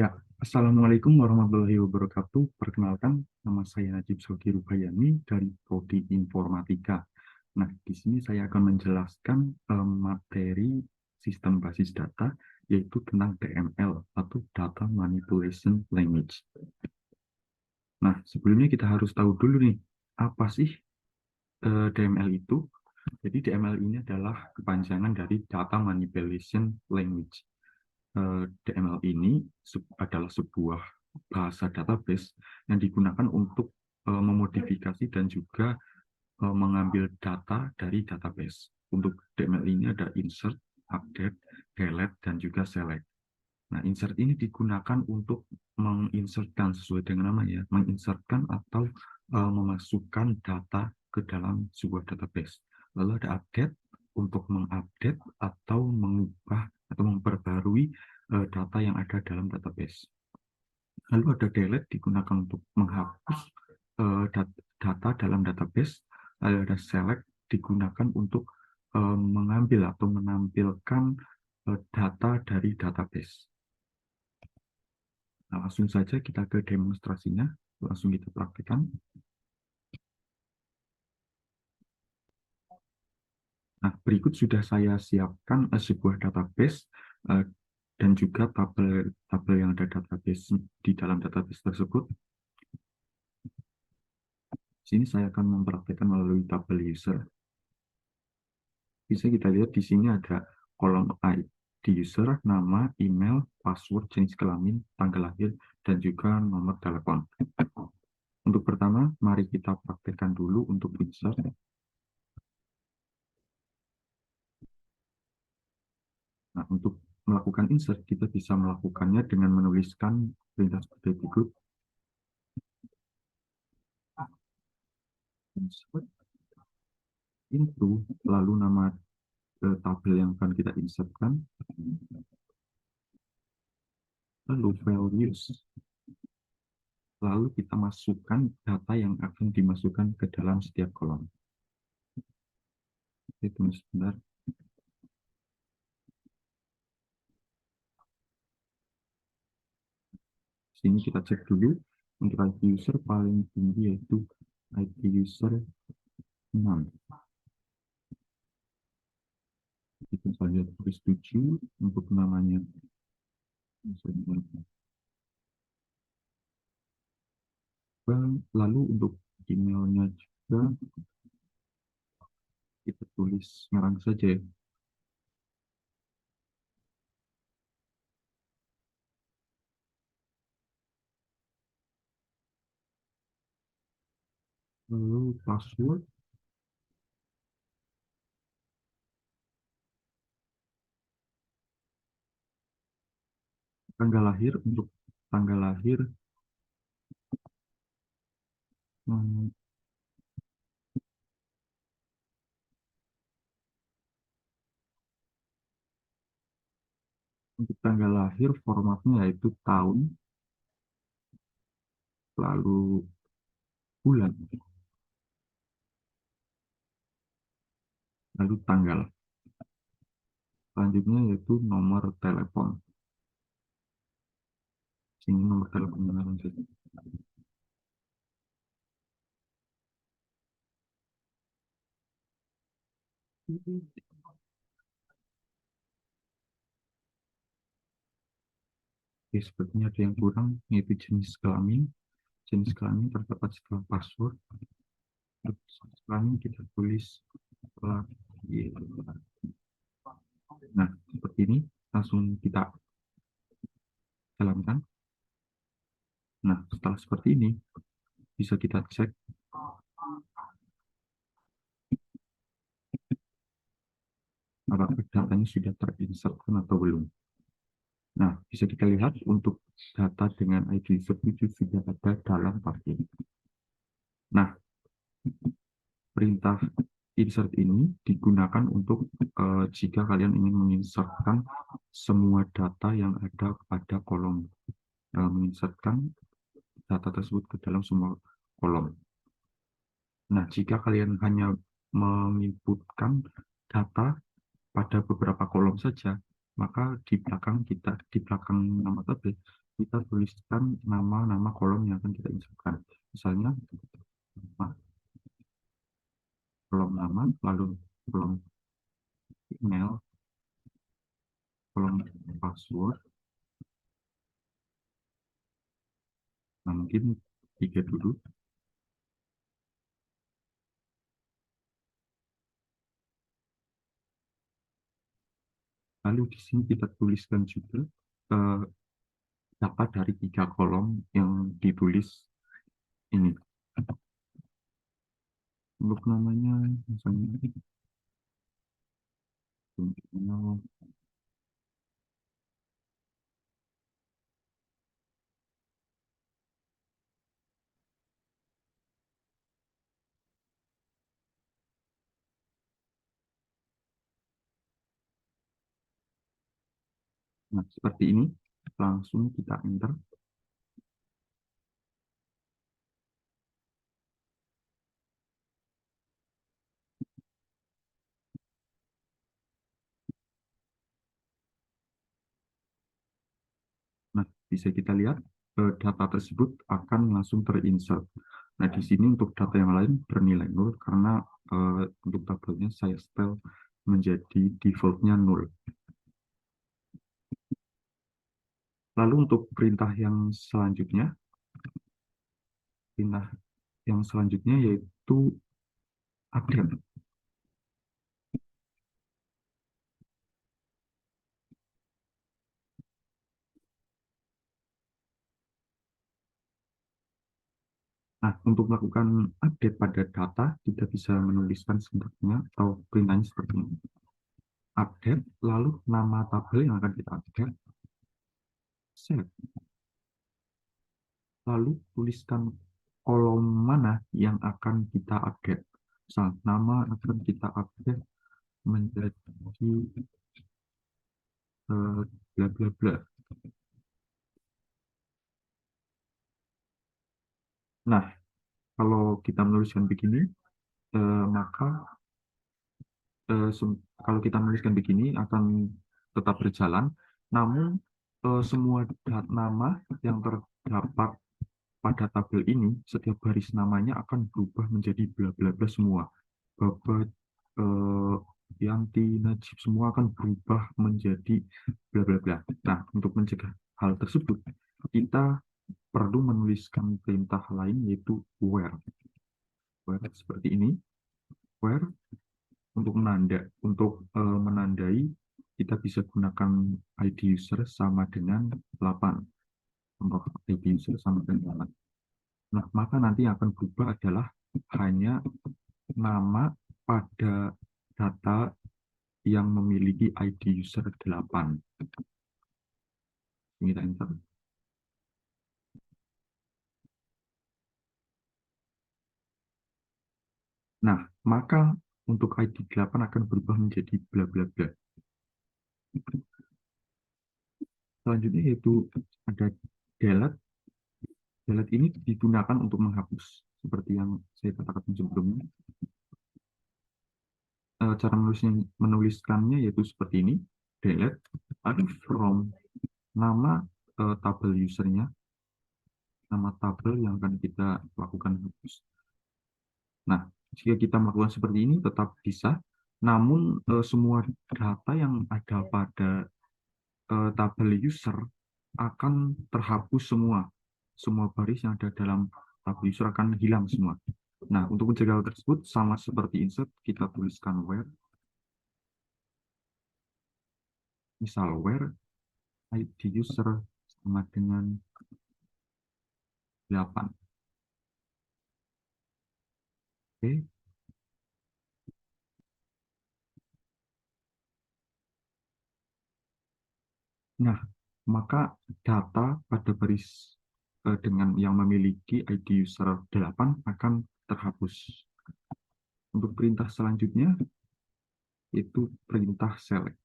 Ya, Assalamualaikum warahmatullahi wabarakatuh. Perkenalkan, nama saya Najib Sogi Rubayani dari Prodi Informatika. Nah, di sini saya akan menjelaskan materi sistem basis data, yaitu tentang DML atau Data Manipulation Language. Nah, sebelumnya kita harus tahu dulu nih, apa sih DML itu? Jadi DML ini adalah kepanjangan dari Data Manipulation Language. DML ini adalah sebuah bahasa database yang digunakan untuk memodifikasi dan juga mengambil data dari database. Untuk DML ini ada insert, update, delete, dan juga select. Nah, insert ini digunakan untuk menginsertkan sesuai dengan namanya, menginsertkan atau memasukkan data ke dalam sebuah database. Lalu ada update untuk mengupdate atau mengubah atau memperbarui data yang ada dalam database. Lalu ada delete digunakan untuk menghapus data dalam database. Lalu ada select digunakan untuk mengambil atau menampilkan data dari database. Nah, langsung saja kita ke demonstrasinya, langsung kita praktikkan. Nah, berikut sudah saya siapkan sebuah database dan juga tabel yang ada database di dalam database tersebut. Di sini saya akan mempraktikkan melalui tabel user. Bisa kita lihat di sini ada kolom ID user, nama, email, password, jenis kelamin, tanggal lahir, dan juga nomor telepon. Untuk pertama, mari kita praktekkan dulu untuk insert. Nah, untuk melakukan insert, kita bisa melakukannya dengan menuliskan perintah sebagai berikut. Insert into, lalu nama tabel yang akan kita insertkan, lalu values, lalu kita masukkan data yang akan dimasukkan ke dalam setiap kolom. Oke, tunggu sebentar. Sini kita cek dulu untuk ID user paling tinggi yaitu ID user 6. Kita saja tulis 7 untuk namanya. Lalu untuk emailnya juga kita tulis ngarang saja. Lalu password, tanggal lahir, untuk tanggal lahir untuk tanggal lahir formatnya yaitu tahun, lalu bulan, lalu tanggal. Selanjutnya yaitu nomor telepon. Sini nomor teleponnya langsung. Oke, sepertinya ada yang kurang, yaitu jenis kelamin. Jenis kelamin terdapat setelah password. Jenis kelamin kita tulis laki. Nah, seperti ini. Langsung kita jalankan. Nah, setelah seperti ini, bisa kita cek apakah datanya sudah terinsertkan atau belum. Nah, bisa kita lihat untuk data dengan ID user itu sudah ada dalam tab ini. Nah, perintah insert ini digunakan untuk jika kalian ingin menginsertkan semua data yang ada pada kolom, menginsertkan data tersebut ke dalam semua kolom. Nah, jika kalian hanya menginputkan data pada beberapa kolom saja, maka di belakang nama tabel kita tuliskan nama-nama kolom yang akan kita insertkan. Misalnya kolom nama, lalu kolom email, kolom password, nah mungkin tiga dulu. Lalu di sini kita tuliskan juga eh, data dari tiga kolom yang ditulis ini. Untuk namanya, misalnya, nah seperti ini, langsung kita enter. Nah, bisa kita lihat data tersebut akan langsung terinsert. Nah, di sini untuk data yang lain bernilai 0 karena untuk tabelnya saya setel menjadi defaultnya 0. Lalu untuk perintah yang selanjutnya yaitu update. Nah, untuk melakukan update pada data, kita bisa menuliskan sintaksnya atau perintahnya seperti ini. Update, lalu nama tabel yang akan kita update, save. Lalu tuliskan kolom mana yang akan kita update. Misal, nama akan kita update menjadi bla bla bla. Nah, kalau kita menuliskan begini, maka eh, kalau kita menuliskan begini akan tetap berjalan, namun semua nama yang terdapat pada tabel ini, setiap baris namanya akan berubah menjadi bla bla bla semua. Bapak, eh, Yanti, Najib, semua akan berubah menjadi bla bla bla. Nah, untuk mencegah hal tersebut, kita perlu menuliskan perintah lain yaitu where. Where seperti ini. Where menandai kita bisa gunakan ID user sama dengan 8. Contoh ID user sama dengan 8. Nah, maka nanti yang akan berubah adalah hanya nama pada data yang memiliki ID user 8. Kita enter. Nah, maka untuk ID 8 akan berubah menjadi bla bla bla. Selanjutnya yaitu ada delete. Delete ini digunakan untuk menghapus. Seperti yang saya katakan sebelumnya. Cara menuliskannya yaitu seperti ini. Delete. Ada from nama tabel usernya, nama tabel yang akan kita lakukan hapus. Nah, jika kita melakukan seperti ini tetap bisa, namun semua data yang ada pada tabel user akan terhapus semua. Semua baris yang ada dalam tabel user akan hilang semua. Nah, untuk mencegah hal tersebut, sama seperti insert, kita tuliskan where. Misal where ID user sama dengan 8. Oke. Nah, maka data pada baris dengan yang memiliki ID user 8 akan terhapus. Untuk perintah selanjutnya, itu perintah select.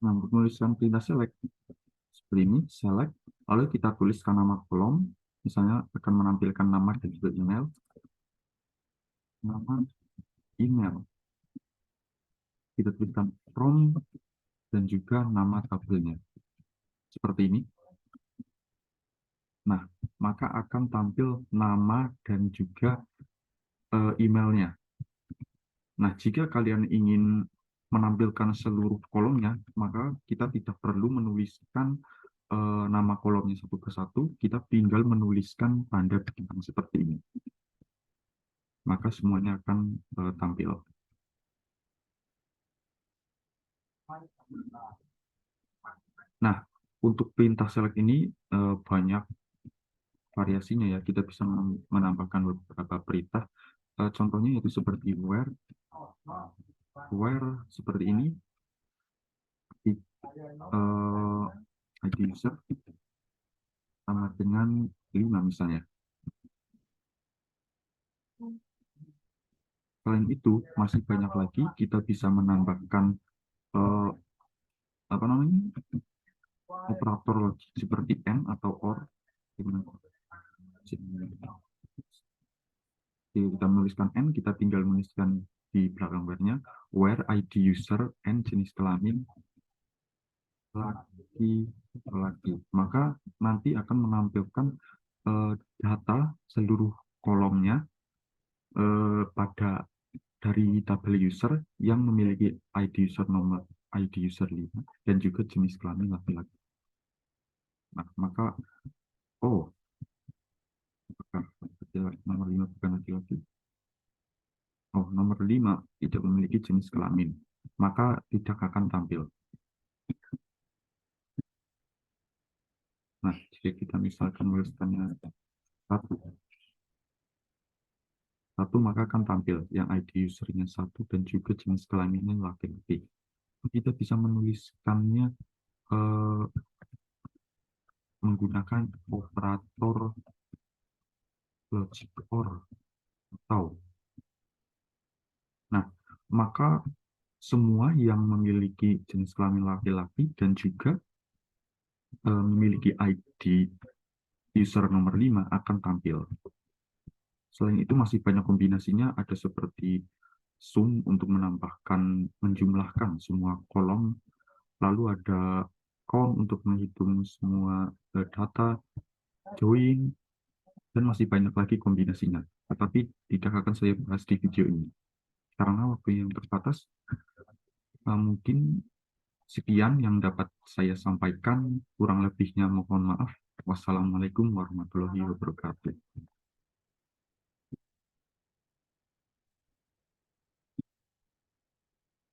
Nah, untuk menuliskan perintah select, seperti ini, select, lalu kita tuliskan nama kolom, misalnya akan menampilkan nama dan juga email, nama email, kita tuliskan from dan juga nama tabelnya, seperti ini. Nah, maka akan tampil nama dan juga emailnya. Nah, jika kalian ingin menampilkan seluruh kolomnya, maka kita tidak perlu menuliskan nama kolomnya satu persatu, kita tinggal menuliskan tanda bintang seperti ini. Maka semuanya akan tampil. Nah, untuk perintah select ini banyak variasinya ya. Kita bisa menambahkan beberapa perintah. Contohnya yaitu seperti where seperti ini, ID user sama dengan 5 misalnya. Selain itu, masih banyak lagi kita bisa menambahkan apa namanya operator logik seperti and atau or. Kita menuliskan and, kita tinggal menuliskan di belakang where-nya where ID user and jenis kelamin laki-laki. Maka nanti akan menampilkan data seluruh kolomnya pada dari tabel user yang memiliki ID user nomor ID user 5 dan juga jenis kelamin laki-laki. Nah, maka nomor 5 bukan laki-laki. Nomor 5 tidak memiliki jenis kelamin, maka tidak akan tampil. Nah, jika kita misalkan menuliskannya satu, maka akan tampil yang ID usernya 1 dan juga jenis kelaminnya laki-laki. Kita bisa menuliskannya menggunakan operator logic or atau. Nah, maka semua yang memiliki jenis kelamin laki-laki dan juga memiliki ID user nomor 5 akan tampil. Selain itu masih banyak kombinasinya, ada seperti sum untuk menjumlahkan semua kolom, lalu ada count untuk menghitung semua data, join, dan masih banyak lagi kombinasinya. Tetapi tidak akan saya bahas di video ini. Karena waktu yang terbatas, mungkin sekian yang dapat saya sampaikan. Kurang lebihnya mohon maaf. Wassalamualaikum warahmatullahi wabarakatuh.